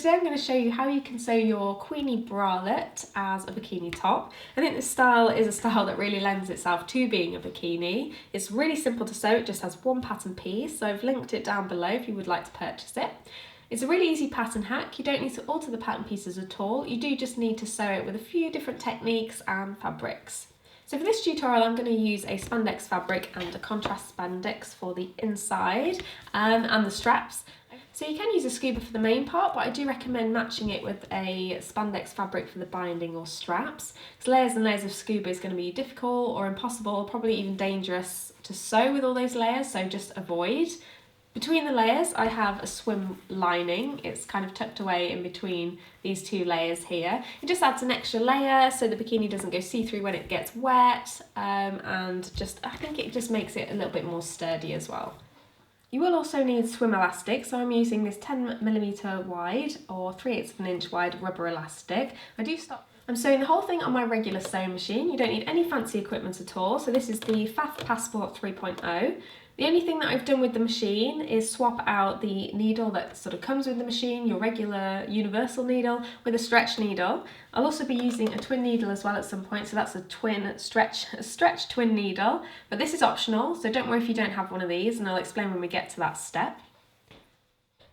today I'm going to show you how you can sew your Queenie bralette as a bikini top. I think this style is a style that really lends itself to being a bikini. It's really simple to sew, it just has one pattern piece, so I've linked it down below if you would like to purchase it. It's a really easy pattern hack, you don't need to alter the pattern pieces at all, you do just need to sew it with a few different techniques and fabrics. So for this tutorial I'm going to use a spandex fabric and a contrast spandex for the inside and the straps. So you can use a scuba for the main part, but I do recommend matching it with a spandex fabric for the binding or straps. Because layers and layers of scuba is going to be difficult or impossible, probably even dangerous to sew with all those layers, so just avoid. Between the layers I have a swim lining, it's kind of tucked away in between these two layers here. It just adds an extra layer so the bikini doesn't go see-through when it gets wet, and I think it just makes it a little bit more sturdy as well. You will also need swim elastic, so I'm using this 10mm wide or 3/8 of an inch wide rubber elastic. I'm sewing the whole thing on my regular sewing machine. You don't need any fancy equipment at all. So this is the Faff Passport 3.0. The only thing that I've done with the machine is swap out the needle that sort of comes with the machine, your regular universal needle, with a stretch needle. I'll also be using a twin needle as well at some point, so that's a stretch twin needle, but this is optional, so don't worry if you don't have one of these, and I'll explain when we get to that step.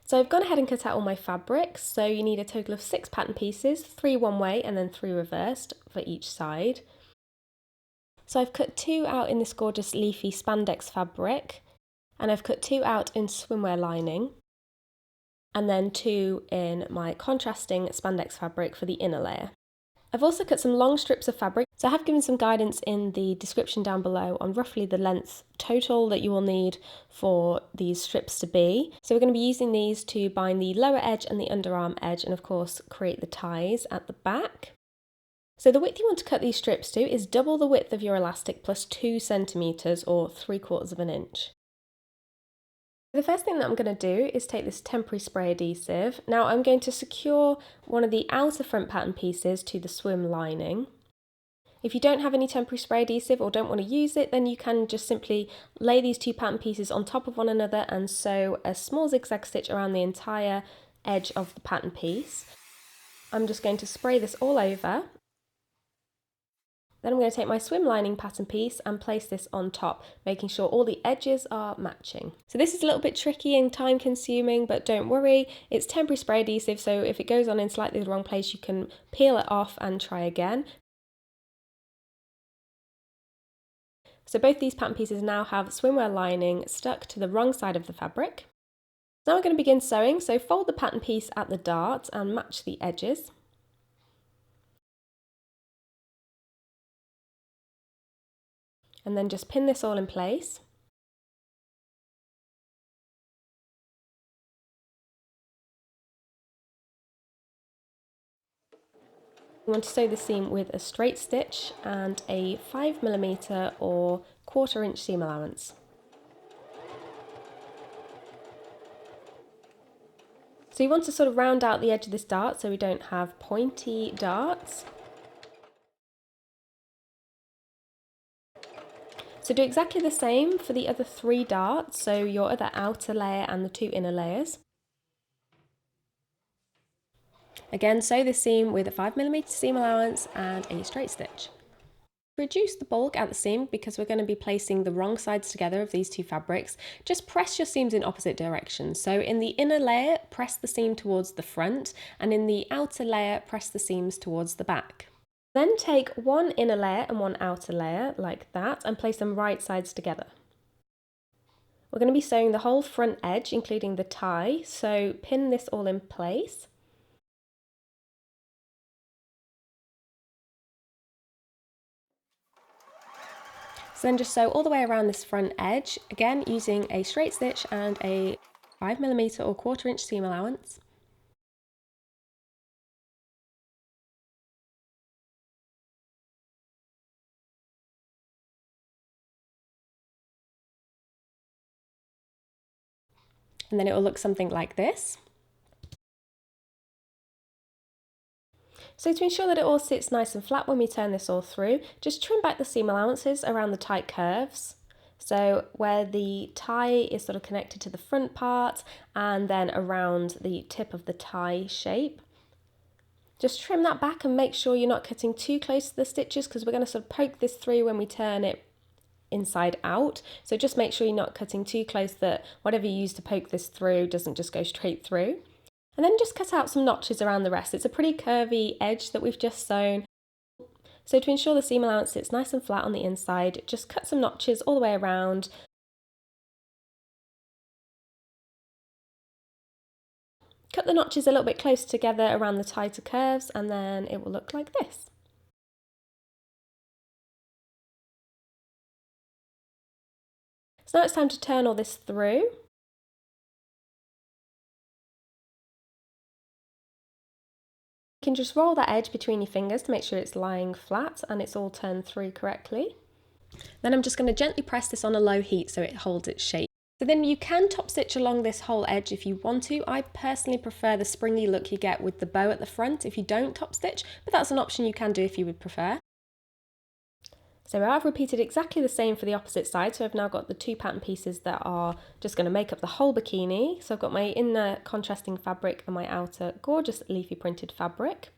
So I've gone ahead and cut out all my fabrics, so you need a total of 6 pattern pieces, 3 one way and then 3 reversed for each side. So I've cut 2 out in this gorgeous leafy spandex fabric, and I've cut 2 out in swimwear lining, and then 2 in my contrasting spandex fabric for the inner layer. I've also cut some long strips of fabric, so I have given some guidance in the description down below on roughly the length total that you will need for these strips to be. So we're going to be using these to bind the lower edge and the underarm edge, and of course create the ties at the back. So the width you want to cut these strips to is double the width of your elastic plus 2 centimeters or 3/4 of an inch. The first thing that I'm going to do is take this temporary spray adhesive. Now I'm going to secure one of the outer front pattern pieces to the swim lining. If you don't have any temporary spray adhesive or don't want to use it, then you can just simply lay these 2 pattern pieces on top of one another and sew a small zigzag stitch around the entire edge of the pattern piece. I'm just going to spray this all over. Then I'm going to take my swim lining pattern piece and place this on top, making sure all the edges are matching. So this is a little bit tricky and time consuming, but don't worry, it's temporary spray adhesive, so if it goes on in slightly the wrong place, you can peel it off and try again. So both these pattern pieces now have swimwear lining stuck to the wrong side of the fabric. Now we're going to begin sewing, so fold the pattern piece at the dart and match the edges. And then just pin this all in place. You want to sew the seam with a straight stitch and a 5mm or 1/4 inch seam allowance. So you want to sort of round out the edge of this dart so we don't have pointy darts. So do exactly the same for the other 3 darts, so your other outer layer and the 2 inner layers. Again, sew the seam with a 5mm seam allowance and a straight stitch. Reduce the bulk at the seam because we're going to be placing the wrong sides together of these 2 fabrics. Just press your seams in opposite directions. So in the inner layer, press the seam towards the front, and in the outer layer, press the seams towards the back. Then take one inner layer and one outer layer, like that, and place them right sides together. We're going to be sewing the whole front edge, including the tie, so pin this all in place. So then just sew all the way around this front edge, again using a straight stitch and a 5mm or 1/4 inch seam allowance. And then it will look something like this. So to ensure that it all sits nice and flat when we turn this all through, just trim back the seam allowances around the tight curves. So where the tie is sort of connected to the front part and then around the tip of the tie shape. Just trim that back and make sure you're not cutting too close to the stitches, because we're going to sort of poke this through when we turn it inside out. So just make sure you're not cutting too close, that whatever you use to poke this through doesn't just go straight through. And then just cut out some notches around the rest. It's a pretty curvy edge that we've just sewn. So to ensure the seam allowance sits nice and flat on the inside, just cut some notches all the way around. Cut the notches a little bit closer together around the tighter curves, and then it will look like this. So now it's time to turn all this through. You can just roll that edge between your fingers to make sure it's lying flat and it's all turned through correctly. Then I'm just going to gently press this on a low heat so it holds its shape. So then you can top stitch along this whole edge if you want to. I personally prefer the springy look you get with the bow at the front if you don't top stitch, but that's an option you can do if you would prefer. So I've repeated exactly the same for the opposite side, so I've now got the two pattern pieces that are just going to make up the whole bikini. So I've got my inner contrasting fabric and my outer gorgeous leafy printed fabric.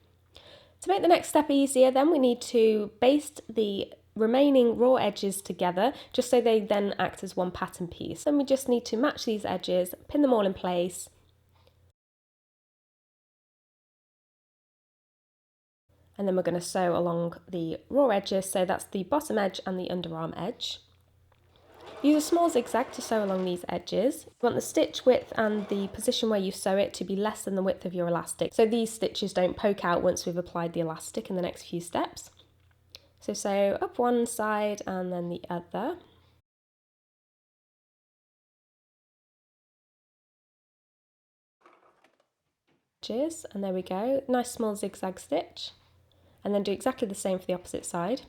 To make the next step easier, then we need to baste the remaining raw edges together just so they then act as one pattern piece. Then we just need to match these edges, pin them all in place, and then we're going to sew along the raw edges, so that's the bottom edge and the underarm edge. Use a small zigzag to sew along these edges. You want the stitch width and the position where you sew it to be less than the width of your elastic, so these stitches don't poke out once we've applied the elastic in the next few steps. So sew up one side and then the other. And there we go, nice small zigzag stitch. And then do exactly the same for the opposite side.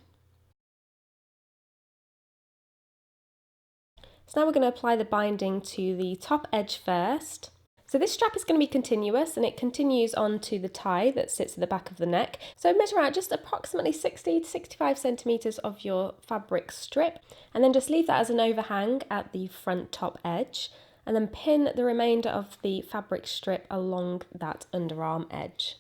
So now we're going to apply the binding to the top edge first. So this strap is going to be continuous and it continues on to the tie that sits at the back of the neck. So measure out just approximately 60 to 65 centimetres of your fabric strip, and then just leave that as an overhang at the front top edge, and then pin the remainder of the fabric strip along that underarm edge.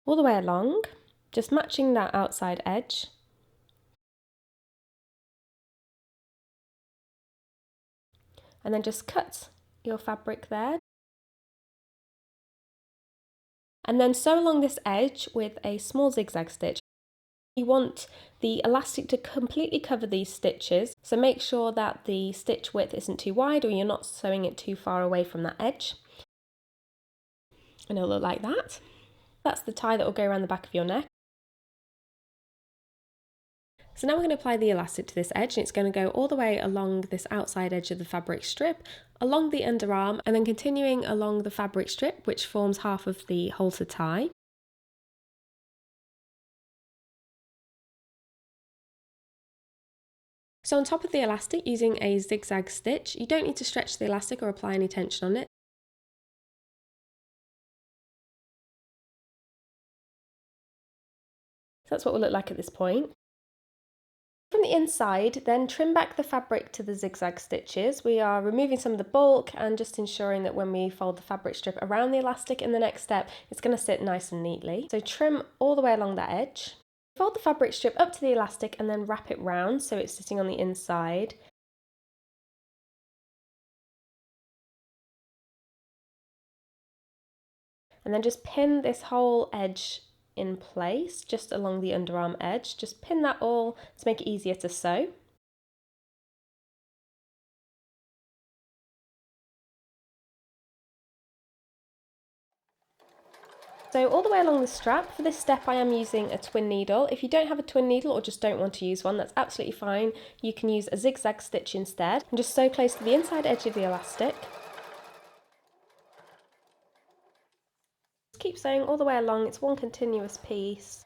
All the way along, just matching that outside edge. And then just cut your fabric there. And then sew along this edge with a small zigzag stitch. You want the elastic to completely cover these stitches, so make sure that the stitch width isn't too wide or you're not sewing it too far away from that edge. And it'll look like that. That's the tie that will go around the back of your neck. So now we're going to apply the elastic to this edge, and it's going to go all the way along this outside edge of the fabric strip, along the underarm, and then continuing along the fabric strip, which forms half of the halter tie. So on top of the elastic, using a zigzag stitch, you don't need to stretch the elastic or apply any tension on it. So that's what it will look like at this point. From the inside, then trim back the fabric to the zigzag stitches. We are removing some of the bulk and just ensuring that when we fold the fabric strip around the elastic in the next step, it's going to sit nice and neatly. So trim all the way along that edge. Fold the fabric strip up to the elastic and then wrap it round so it's sitting on the inside. And then just pin this whole edge in place, just along the underarm edge. Just pin that all to make it easier to sew. So all the way along the strap, for this step I am using a twin needle. If you don't have a twin needle or just don't want to use one, that's absolutely fine. You can use a zigzag stitch instead, and just sew close to the inside edge of the elastic. Just keep sewing all the way along, it's one continuous piece.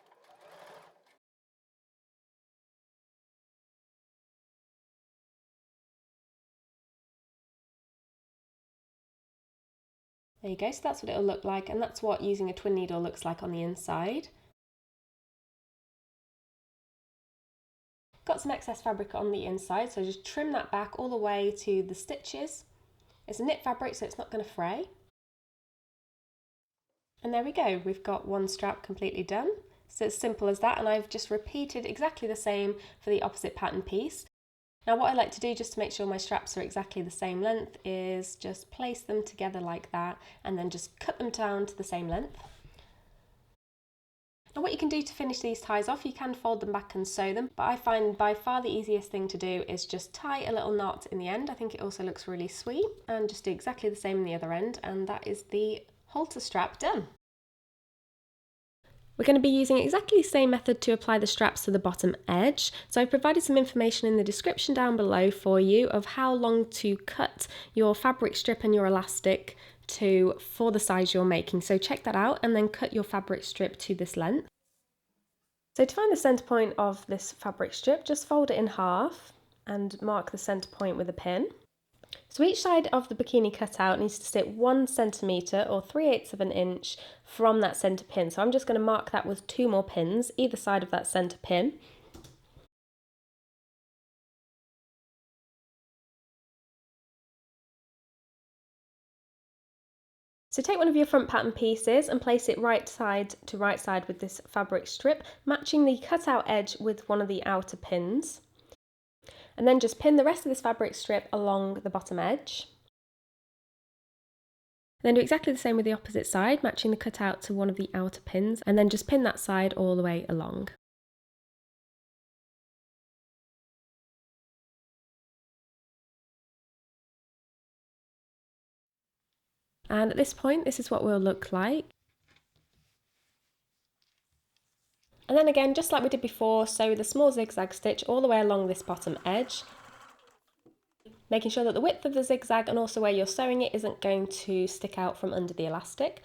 There you go, so that's what it'll look like, and that's what using a twin needle looks like on the inside. Got some excess fabric on the inside, so just trim that back all the way to the stitches. It's a knit fabric, so it's not going to fray. And there we go, we've got one strap completely done. So it's simple as that, and I've just repeated exactly the same for the opposite pattern piece. Now what I like to do, just to make sure my straps are exactly the same length, is just place them together like that and then just cut them down to the same length. Now what you can do to finish these ties off, you can fold them back and sew them, but I find by far the easiest thing to do is just tie a little knot in the end. I think it also looks really sweet, and just do exactly the same in the other end, and that is the halter strap done. We're going to be using exactly the same method to apply the straps to the bottom edge. So I've provided some information in the description down below for you of how long to cut your fabric strip and your elastic to for the size you're making. So check that out and then cut your fabric strip to this length. So to find the centre point of this fabric strip, just fold it in half and mark the centre point with a pin. So each side of the bikini cutout needs to sit 1 centimetre or 3/8 of an inch from that centre pin. So I'm just going to mark that with 2 more pins either side of that centre pin. So take one of your front pattern pieces and place it right side to right side with this fabric strip, matching the cutout edge with one of the outer pins. And then just pin the rest of this fabric strip along the bottom edge. Then do exactly the same with the opposite side, matching the cutout to one of the outer pins, and then just pin that side all the way along. And at this point, this is what we'll look like. And then again, just like we did before, sew the small zigzag stitch all the way along this bottom edge, making sure that the width of the zigzag and also where you're sewing it isn't going to stick out from under the elastic.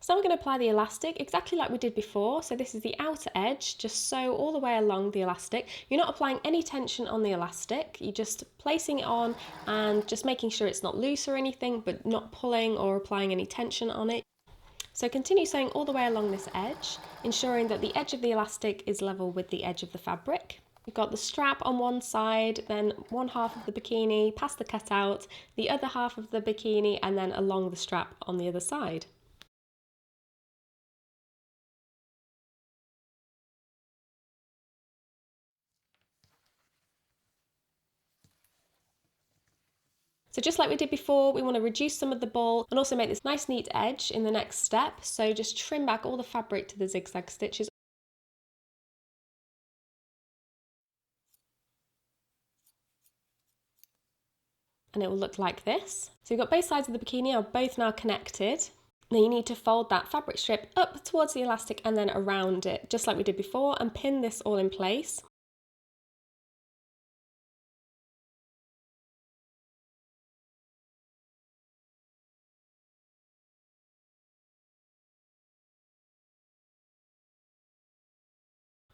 So we're going to apply the elastic exactly like we did before. So this is the outer edge, just sew all the way along the elastic. You're not applying any tension on the elastic, you're just placing it on and just making sure it's not loose or anything, but not pulling or applying any tension on it. So continue sewing all the way along this edge, ensuring that the edge of the elastic is level with the edge of the fabric. You've got the strap on one side, then one half of the bikini past the cutout, the other half of the bikini, and then along the strap on the other side. So just like we did before, we want to reduce some of the ball and also make this nice neat edge in the next step. So just trim back all the fabric to the zigzag stitches. And it will look like this. So you've got both sides of the bikini are both now connected. Then you need to fold that fabric strip up towards the elastic and then around it, just like we did before, and pin this all in place.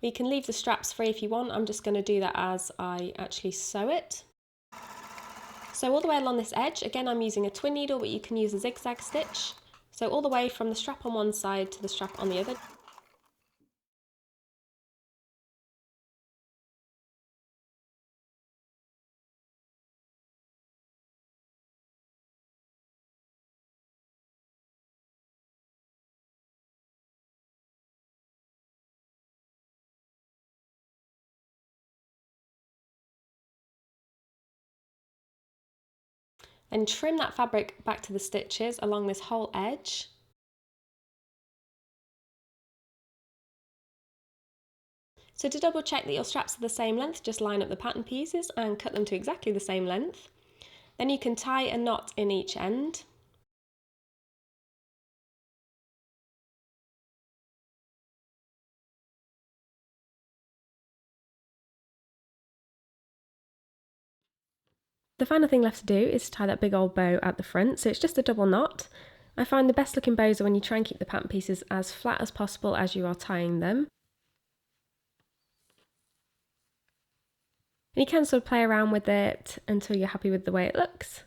You can leave the straps free if you want. I'm just going to do that as I actually sew it. So all the way along this edge, again I'm using a twin needle, but you can use a zigzag stitch. So all the way from the strap on one side to the strap on the other. And trim that fabric back to the stitches along this whole edge. So to double check that your straps are the same length, just line up the pattern pieces and cut them to exactly the same length. Then you can tie a knot in each end. The final thing left to do is tie that big old bow at the front, so it's just a double knot. I find the best looking bows are when you try and keep the pattern pieces as flat as possible as you are tying them. And you can sort of play around with it until you're happy with the way it looks.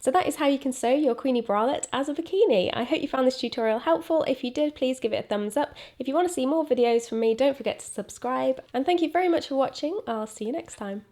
So that is how you can sew your Queenie bralette as a bikini. I hope you found this tutorial helpful. If you did, please give it a thumbs up. If you want to see more videos from me, don't forget to subscribe. And thank you very much for watching. I'll see you next time.